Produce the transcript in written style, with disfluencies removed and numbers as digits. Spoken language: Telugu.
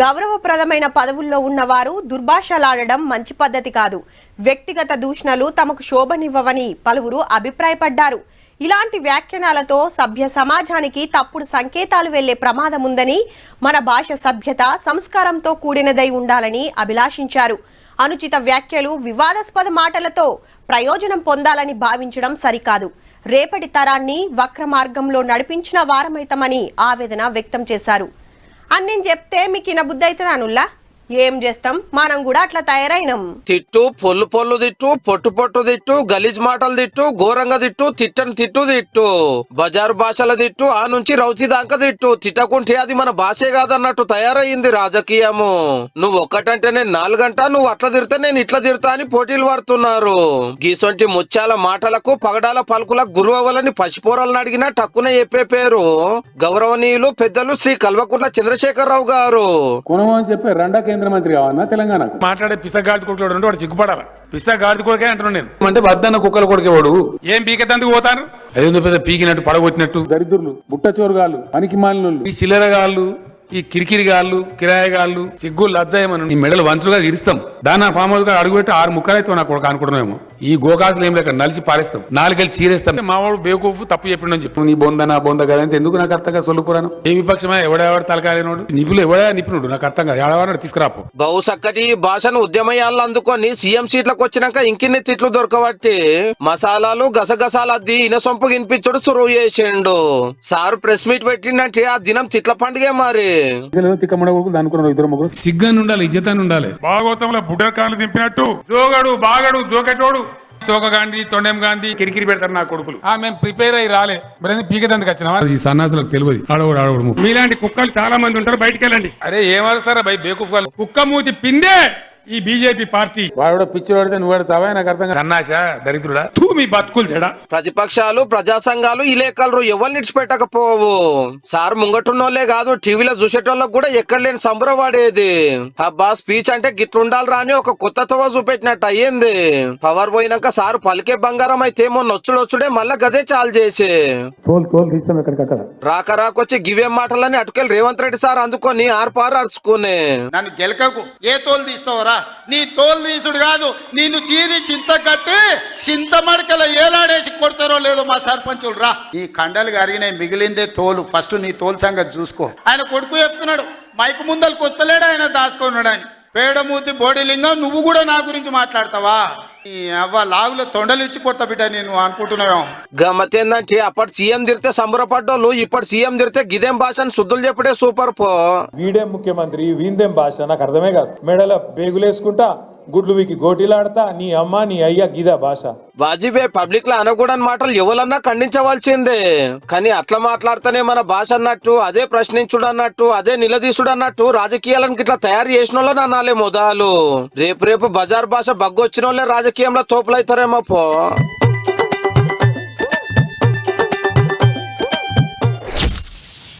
గౌరవప్రదమైన పదవుల్లో ఉన్నవారు దుర్భాషలాడడం మంచి పద్ధతి కాదు. వ్యక్తిగత దూషణలు తమకు శోభనివ్వవని పలువురు అభిప్రాయపడ్డారు. ఇలాంటి వ్యాఖ్యానాలతో సభ్య సమాజానికి తప్పుడు సంకేతాలు వెళ్లే ప్రమాదం ఉందని, మన భాష సభ్యత, సంస్కారంతో కూడినదై ఉండాలని అభిలాషించారు. అనుచిత వ్యాఖ్యలు, వివాదాస్పద మాటలతో ప్రయోజనం పొందాలని భావించడం సరికాదు. రేపటి తరాన్ని వక్ర మార్గంలో నడిపించిన వారమైతమని ఆవేదన వ్యక్తం చేశారు. అన్నేం చెప్తే మీకు ఇన బుద్ధి అవుతుంది అనుల్లా, ఏం చేస్తాం, మనం కూడా అట్లా తయారైనాం. తిట్టు, పొల్లు పొల్లు తిట్టు, పొట్టు పొట్టు తిట్టు, గలీజ్ మాటలు తిట్టు, ఘోరంగా తిట్టు, తిట్టని తిట్టు తిట్టు, బజారు భాషల తిట్టు, ఆ నుంచి రౌతి దాకా తిట్టు. తిట్టకుంటే అది మన భాషే కాదన్నట్టు తయారయ్యింది రాజకీయము. నువ్వు ఒక్కటంటే నేను 4 గంట, నువ్వు అట్లా తిడితే నేను ఇట్లా తిడతా అని పోటీలు పడుతున్నారు. గీసొంటి ముత్యాల మాటలకు, పగడాల పలుకులకు గురువలని పసిపోరాలను అడిగినా టక్కున చెప్పే పేరు గౌరవనీయులు పెద్దలు శ్రీ కల్వకుంట్ల చంద్రశేఖరరావు గారు. కేంద్ర మంత్రి కావన్నా తెలంగాణ మాట్లాడే పిసగాడి కొడుకు వాడు సిగ్గుపడాలి. పిసగాడి కొడుకే అంటున్నాను నేను. అంటే వద్దన్న కుక్కల కొడుకే వాడు. ఏం పీకెత్తందుకు పోతారు? అదేందో పెద్ద పీకినట్టు పడగొట్టినట్టు దరిద్రులు, బుట్ట చోరుగాళ్ళు, పనికి మాలినోళ్ళు, ఈ చిల్లరగాళ్ళు, ఈ కిరికిరిగాళ్ళు, కిరాయగాళ్ళు, సిగ్గు లజ్జాయమని ఈ మెడలు వంచులుగా ఇరుస్తాం. దాన్ని ఫామ్ హౌస్ గా అడుగుపెట్టి 6 ముక్కలైతే నాకు కొడుకు అనుకుంటున్నామేమో. ఈ గోకాసులు ఏం లేక నలిసి పారేస్తాం, 4 చీరేస్తాం. మావాడు బేకూఫ్ తప్పు చెప్పిండని చెప్పు. నీ బొంద నా బొంద కదా ఎందుకు నాకు అర్థంగా సొల్లుకురాను. ఏ విపక్షమే ఎవడెవడు తలకాయనోడు, నిపులు ఎవడా నిపుణుడు నాకు అర్థంగా ఎవడవాడు తీసుకురాపు. బహుసక్కటి భాషను ఉద్యమయాలను అందుకొని సీఎం సీట్లకు వచ్చినాక ఇంకిన్ని తిట్లు దొరకబట్టి మసాలాలు గసగసాలద్ది ఇనసొంపు వినిపించుడు సురువు చేసిండు. సారు ప్రెస్ మీట్ పెట్టిండంటే ఆ దినం తిట్ల పండుగే మరి. సిగ్గాన్ని ఉండాలి, ఇజ్జతాన్ని ఉండాలి. భాగవతంలో బుడ్డకాలు దింపినట్టు జోగడు బాగడు జోకెటోడు తోక గాంధీ, తొండెం గాంధీ కిరికిరి పెడతారు నా కొడుకులు. మేము ప్రిపేర్ అయ్యి రాలే, మరి పీకదందుకు వచ్చినా ఈ సన్నాసులకు తెలియదు. ఆడవడు మీలాంటి కుక్కలు చాలా మంది ఉంటారు, బయటికి వెళ్ళండి. అరే ఏమరుస్తారా బై బేకుఫాలు, కుక్క మూతి పిందే ఈ బీజేపీ పార్టీ. వాడు పిచ్చి పడితే నువ్వు పెడతావా నాకు అర్థం సన్నాసా దరిద్రుడా. మీ బతుకులు చెడా. ప్రతిపక్షాలు, ప్రజా సంఘాలు ఈ లేఖలు ఎవరిని ఇడిచిపెట్టకపోవు. సార్ ముంగటున్నోళ్లే కాదు, టీవీలో చూసేటోళ్ళకి కూడా ఎక్కడ లేని సంబరపడేది. అబ్బా స్పీచ్ అంటే గిట్లుండాలి అని ఒక కొత్త తవ చూపెట్టినట్టు అయ్యింది. పవర్ పోయినాక సారు పలికే బంగారం అయితే మొన్న నొచ్చుడే మళ్ళా గదే చాలు చేసి రాక రాకొచ్చి గివేం మాటలని అటుకెళ్ళి రేవంత్ రెడ్డి సార్ అందుకొని ఆర్పారు అరుచుకునే. నన్ను గెలకకు, ఏ తోలు తీస్తావరా? నీ తోలు తీసుడు కాదు, నిన్ను చీరి చింత కట్టి చింత మడకల ఏలాడేసి కొడతారో లేదో మా సర్పంచులు రా. ఈ కండలు కరిగినాయి, మిగిలిందే తోలు. ఫస్ట్ నీ తోలు సంగతి చూసుకో. ఆయన కొడుకు చెప్తున్నాడు, మైకు ముందలకు వస్తలేడు, ఆయన దాచుకున్నాడు అని. పేడమూతి బోడిలింగం, నువ్వు కూడా నా గురించి మాట్లాడతావా? అవ్వ లాగులో తొండలు ఇచ్చి కొత్త బిడ్డ నేను అనుకుంటున్నావు. గమ్మతేందంటే అప్పటి సీఎం తిరితే సంబరపడ్డోళ్ళు ఇప్పుడు సీఎం తిరితే గిదేం భాష అని శుద్ధులు చెప్పడే సూపర్ పో. వీడేం ముఖ్యమంత్రి, వీందేం భాష నాకు అర్థమే కాదు. మెడల బేగులేసుకుంటా, గుడ్లు వీకి గోటీలాడతా, నీ అమ్మ నీ అయ్యా గిదా భాష. వాజిబే పబ్లిక్ లో అనకూడని మాటలు ఎవరన్నా ఖండించవలసిందే. కానీ అట్లా మాట్లాడితేనే మన భాష అన్నట్టు, అదే ప్రశ్నించుడు అన్నట్టు, అదే నిలదీసుడు అన్నట్టు రాజకీయాలను ఇట్లా తయారు చేసిన వాళ్ళని అనాలే మొదలు. రేపు బజార్ భాష బగ్గొచ్చిన వాళ్ళే రాజకీయంలో తోపులైతారేమో పో.